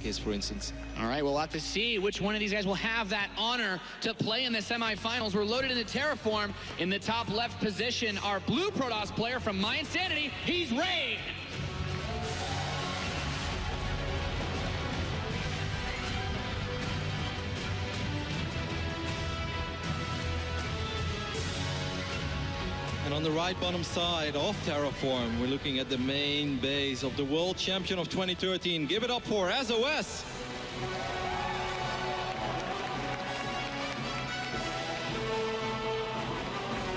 is, for instance. All right, we'll have to see which one of these guys will have that honor to play in the semifinals. We're loaded into Terraform. In the top left position, our blue Protoss player from My Insanity, he's Rain. And on the right bottom side of Terraform, we're looking at the main base of the world champion of 2013. Give it up for SOS.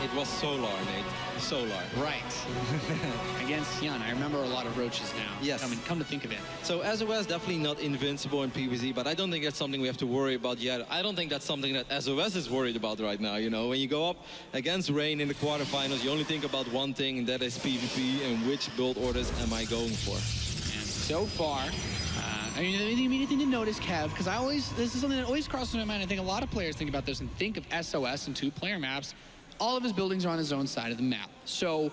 It was Solar, Nate. Solar. Right. Against Yana. I remember a lot of roaches now. Yes. Come to think of it. So SOS definitely not invincible in PvZ, but I don't think that's something we have to worry about yet. I don't think that's something that SOS is worried about right now, you know. When you go up against Rain in the quarterfinals, you only think about one thing, and that is PvP and which build orders am I going for. And so far, I mean, the immediate thing to notice, Kev, because this is something that always crosses my mind. I think a lot of players think about this and think of SOS in two-player maps. All of his buildings are on his own side of the map. So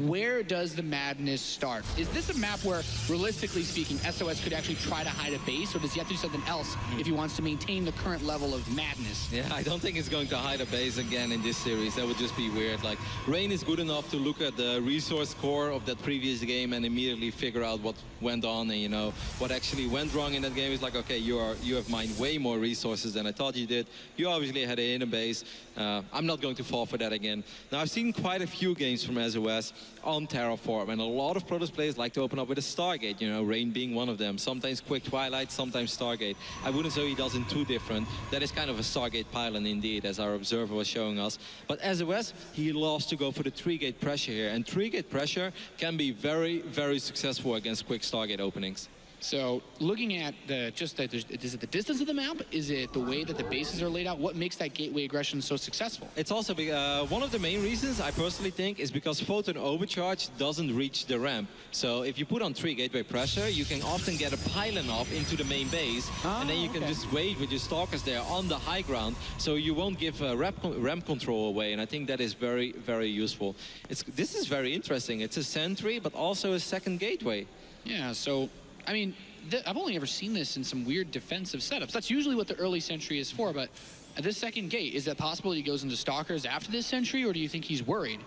where does the madness start? Is this a map where, realistically speaking, SOS could actually try to hide a base, or does he have to do something else if he wants to maintain the current level of madness? Yeah, I don't think he's going to hide a base again in this series. That would just be weird. Like, Rain is good enough to look at the resource core of that previous game and immediately figure out what went on and, you know, what actually went wrong in that game. Is like, okay, you have mined way more resources than I thought you did. You obviously had a base. I'm not going to fall for that again. Now, I've seen quite a few games from SOS on Terraform, and a lot of Protoss players like to open up with a Stargate, you know, Rain being one of them. Sometimes Quick Twilight, sometimes Stargate. I wouldn't say he does in two different. That is kind of a Stargate pylon indeed, as our observer was showing us. But SOS, he loves to go for the 3-gate pressure here, and 3-gate pressure can be very, very successful against quick Stargate openings. So looking at is it the distance of the map? Is it the way that the bases are laid out? What makes that gateway aggression so successful? It's also one of the main reasons, I personally think, is because Photon Overcharge doesn't reach the ramp. So if you put on 3 gateway pressure, you can often get a pylon up into the main base, and then you can just wait with your stalkers there on the high ground, so you won't give ramp control away. And I think that is very, very useful. This is very interesting. It's a sentry, but also a second gateway. Yeah, so I mean, I've only ever seen this in some weird defensive setups. That's usually what the early sentry is for, but at this second gate, is that possible he goes into stalkers after this sentry, or do you think he's worried?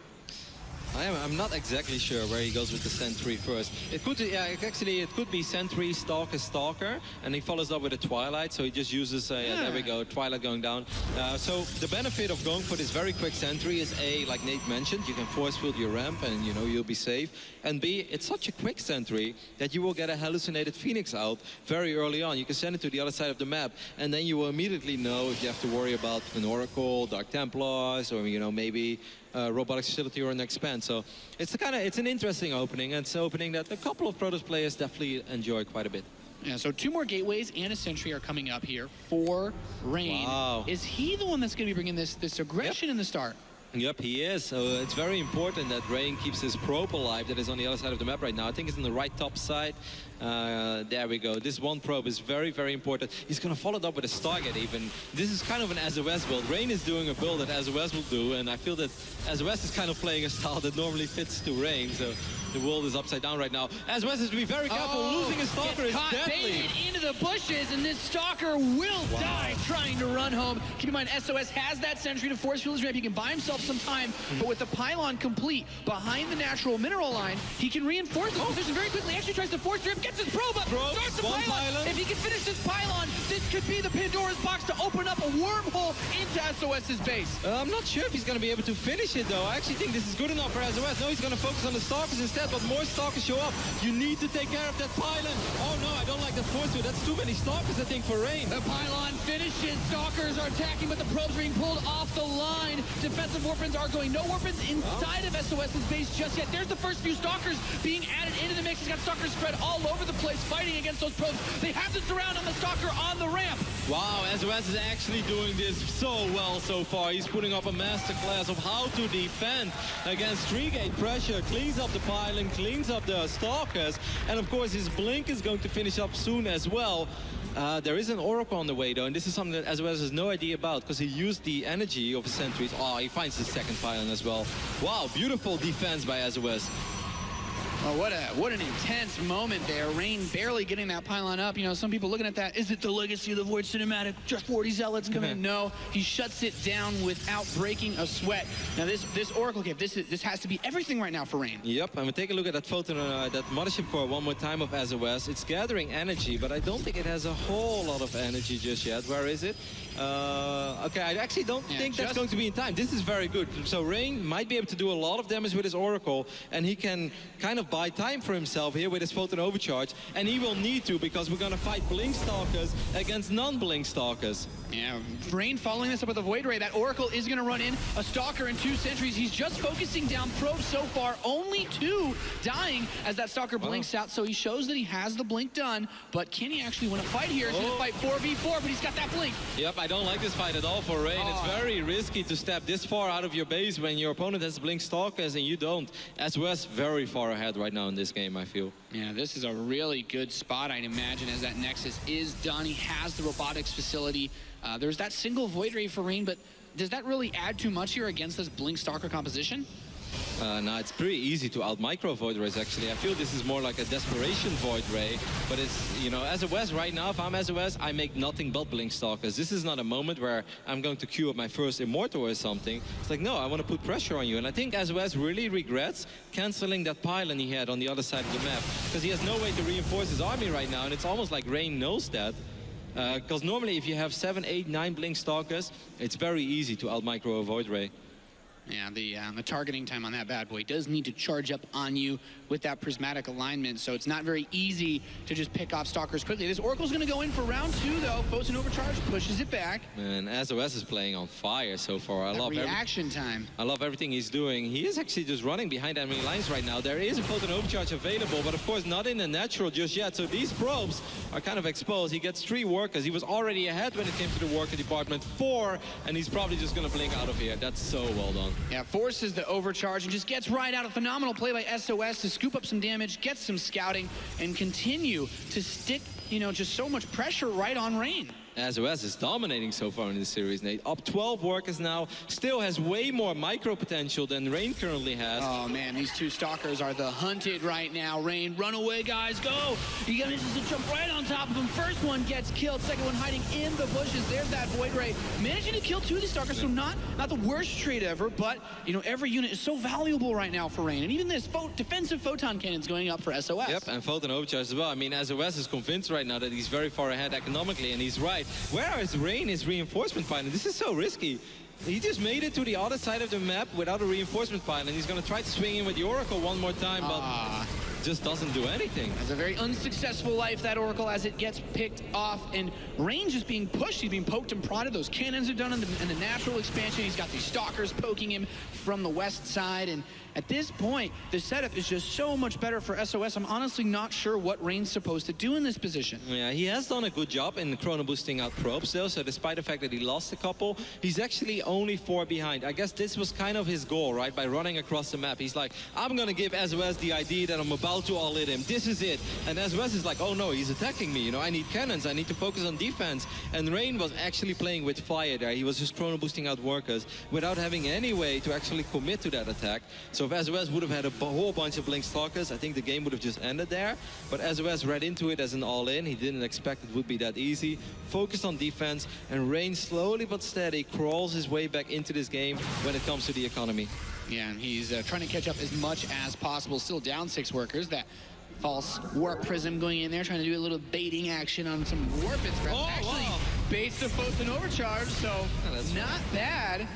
I'm not exactly sure where he goes with the sentry first. It could, actually, it could be sentry, stalker, stalker, and he follows up with a twilight. So he just uses, there we go, twilight going down. So the benefit of going for this very quick sentry is A, like Nate mentioned, you can force field your ramp, and you know you'll be safe. And B, it's such a quick sentry that you will get a hallucinated Phoenix out very early on. You can send it to the other side of the map, and then you will immediately know if you have to worry about an Oracle, Dark Templars, or you know maybe robotics facility or an expand. So it's an interesting opening, and it's an opening that a couple of Protoss players definitely enjoy quite a bit. Yeah, so 2 more gateways and a sentry are coming up here for Rain. Wow. Is he the one that's going to be bringing this aggression in the start? Yep, he is. So it's very important that Rain keeps his probe alive that is on the other side of the map right now. I think it's on the right top side. There we go. This one probe is very, very important. He's going to follow it up with a Stargate even. This is kind of an SOS build. Rain is doing a build that SOS will do, and I feel that SOS is kind of playing a style that normally fits to Rain. So the world is upside down right now. SOS has to be very careful. Losing a Stalker is deadly. Baited into the bushes, and this Stalker will die trying to run home. Keep in mind, SOS has that sentry to force field his ramp. He can buy himself some time, but with the pylon complete behind the natural mineral line, he can reinforce his position very quickly. Actually tries to force ramp, gets his probe up, starts the pylon. If he can finish this pylon, this could be the Pandora's box to open up a wormhole into SOS's base. I'm not sure if he's going to be able to finish it, though. I actually think this is good enough for SOS. No, he's going to focus on the Stalkers instead, but more Stalkers show up. You need to take care of that pylon. Oh, no, I don't like that force field. That's too many Stalkers, I think, for Rain. The pylon finishes. Stalkers are attacking, but the probes are being pulled off the line. Defensive warpins are going. No warpins inside of SOS's base just yet. There's the first few Stalkers being added into the mix. He's got Stalkers spread all over the place, fighting against those probes. They have to surround on the Stalker on the ramp. Wow, SOS is actually doing this so well so far. He's putting up a masterclass of how to defend against 3-gate pressure. Cleans up the pylon, cleans up the Stalkers, and of course his blink is going to finish up soon as well. There is an Oracle on the way though, and this is something that SOS has no idea about because he used the energy of his sentries. Oh, he finds the second pylon as well. Wow, beautiful defense by SOS. Oh, what an intense moment there. Rain barely getting that pylon up. You know, some people looking at that, is it the Legacy of the Void cinematic? Just 40 Zealots come in? No, he shuts it down without breaking a sweat. Now this Oracle Cave, this has to be everything right now for Rain. Yep, I'm gonna take a look at that photon, that mothership core one more time of SOS. It's gathering energy, but I don't think it has a whole lot of energy just yet. Where is it? Okay, I actually don't think that's going to be in time. This is very good. So Rain might be able to do a lot of damage with his Oracle, and he can kind of buy time for himself here with his Photon Overcharge, and he will need to, because we're going to fight Blink Stalkers against non-Blink Stalkers. Yeah, Rain following this up with a Void Ray. That Oracle is going to run in a Stalker and 2 Sentries. He's just focusing down probes so far. Only 2 dying as that Stalker blinks out, so he shows that he has the blink done, but can he actually win a fight here? He's going to fight 4v4, but he's got that blink. Yep, I don't like this fight at all for Rain. It's very risky to step this far out of your base when your opponent has Blink Stalkers and you don't. SOS very far ahead right now in this game, I feel. Yeah, this is a really good spot, I'd imagine, as that Nexus is done. He has the robotics facility. There's that single Void Ray for Rain, but does that really add too much here against this Blink Stalker composition? No, it's pretty easy to out-micro Void Rays, actually. I feel this is more like a desperation Void Ray, but it's, you know, SOS right now, if I'm SOS, I make nothing but Blink Stalkers. This is not a moment where I'm going to queue up my first Immortal or something. It's like, no, I want to put pressure on you, and I think SOS really regrets canceling that pylon he had on the other side of the map, because he has no way to reinforce his army right now, and it's almost like Rain knows that. Because normally if you have 7, 8, 9 Blink Stalkers, it's very easy to out-micro a Void Ray. Yeah, the targeting time on that bad boy does need to charge up on you with that prismatic alignment, so it's not very easy to just pick off Stalkers quickly. This Oracle's going to go in for round 2, though. Photon Overcharge pushes it back. And SOS is playing on fire so far. I love reaction time. I love everything he's doing. He is actually just running behind enemy lines right now. There is a Photon Overcharge available, but of course not in the natural just yet. So these probes are kind of exposed. He gets 3 workers. He was already ahead when it came to the worker department. 4, and he's probably just going to blink out of here. That's so well done. Yeah, forces the overcharge and just gets right out. A phenomenal play by SOS to scoop up some damage, get some scouting, and continue to stick, you know, just so much pressure right on Rain. SOS is dominating so far in this series, Nate. Up 12 workers now, still has way more micro potential than Rain currently has. Oh man, these 2 Stalkers are the hunted right now. Rain, run away guys, go! You gotta just jump right on top of him. First one gets killed, second one hiding in the bushes. There's that Void Ray. Managing to kill 2 of these Stalkers, so not the worst trade ever, but you know, every unit is so valuable right now for Rain. And even this defensive photon cannon's going up for SOS. Yep, and Photon Overcharge as well. I mean, SOS is convinced right now that he's very far ahead economically, and he's right. Where is Rain, his reinforcement pylon? This is so risky. He just made it to the other side of the map without a reinforcement pylon. He's going to try to swing in with the Oracle one more time, but just doesn't do anything. It's a very unsuccessful life, that Oracle, as it gets picked off, and Rain just being pushed. He's being poked and prodded. Those cannons are done in the natural expansion. He's got these Stalkers poking him from the west side, and at this point, the setup is just so much better for SOS. I'm honestly not sure what Rain's supposed to do in this position. Yeah, he has done a good job in chrono boosting out probes though, so despite the fact that he lost a couple, he's actually only 4 behind. I guess this was kind of his goal, right? By running across the map. He's like, I'm gonna give SOS the idea that I'm about to all in him. This is it. And SOS is like, oh no, he's attacking me. You know, I need cannons. I need to focus on defense. And Rain was actually playing with fire there. He was just chrono boosting out workers without having any way to actually commit to that attack. So if SOS would have had a whole bunch of Blink Stalkers, I think the game would have just ended there. But SOS read into it as an all-in. He didn't expect it would be that easy. Focused on defense, and Rain slowly but steady crawls his way back into this game when it comes to the economy. Yeah, and he's trying to catch up as much as possible. Still down 6 workers. That false warp prism going in there, trying to do a little baiting action on some warp. Actually baits the Photon Overcharge, so not bad.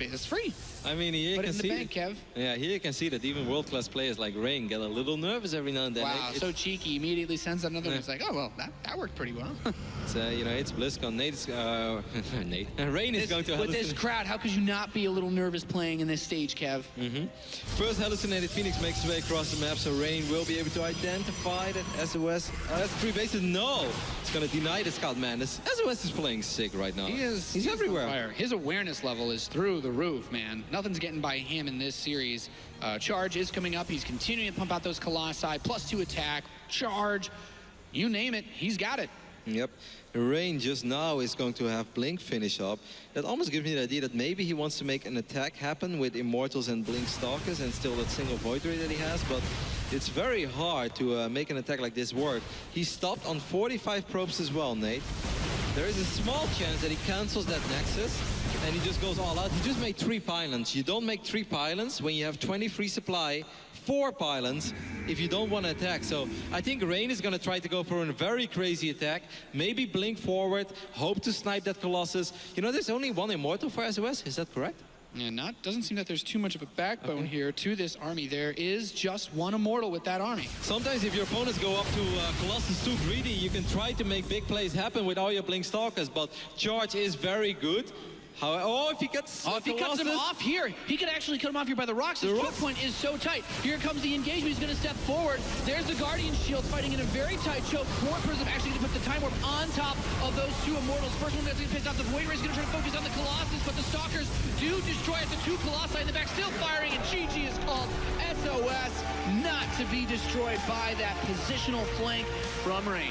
It's free. I mean, here you can see. Bank, Kev. Yeah, here you can see that even world-class players like Rain get a little nervous every now and then. Wow, so cheeky. Immediately sends another one. It's like, oh well, that worked pretty well. It's you know, it's BlizzCon. Nate's Nate. Rain is going to with this crowd. How could you not be a little nervous playing in this stage, Kev? First hallucinated Phoenix makes his way across the map, so Rain will be able to identify that SOS. That's 3 bases. No, it's going to deny the scout man. This SOS is playing sick right now. He's everywhere. His awareness level is through the roof, man. Nothing's getting by him in this series. Charge is coming up. He's continuing to pump out those Colossi. +2 attack, charge, you name it, he's got it. Yep. Rain just now is going to have Blink finish up. That almost gives me the idea that maybe he wants to make an attack happen with Immortals and Blink Stalkers and still that single Void Ray that he has, but it's very hard to make an attack like this work. He stopped on 45 probes as well, Nate. There is a small chance that he cancels that Nexus and he just goes all out. He just made 3 pylons. You don't make 3 pylons when you have 20 free supply, 4 pylons if you don't want to attack. So I think Rain is going to try to go for a very crazy attack. Maybe blink forward, hope to snipe that Colossus. You know, there's only 1 Immortal for SOS, is that correct? Yeah, doesn't seem that there's too much of a backbone here to this army. There is just 1 Immortal with that army. Sometimes if your opponents go up to Colossus too greedy, you can try to make big plays happen with all your Blink Stalkers, but Charge is very good. If he gets if he cuts him off here, he could actually cut him off here by the rocks. His choke point is so tight. Here comes the engagement. He's going to step forward. There's the Guardian Shield fighting in a very tight choke. Core Prism actually going to put the Time Warp on top of those 2 Immortals. First one that's going to pick off the Void Ray is going to try to focus on the Colossus, but the Stalkers do destroy it. The 2 Colossi in the back still firing, and GG is called. SOS not to be destroyed by that positional flank from Rain.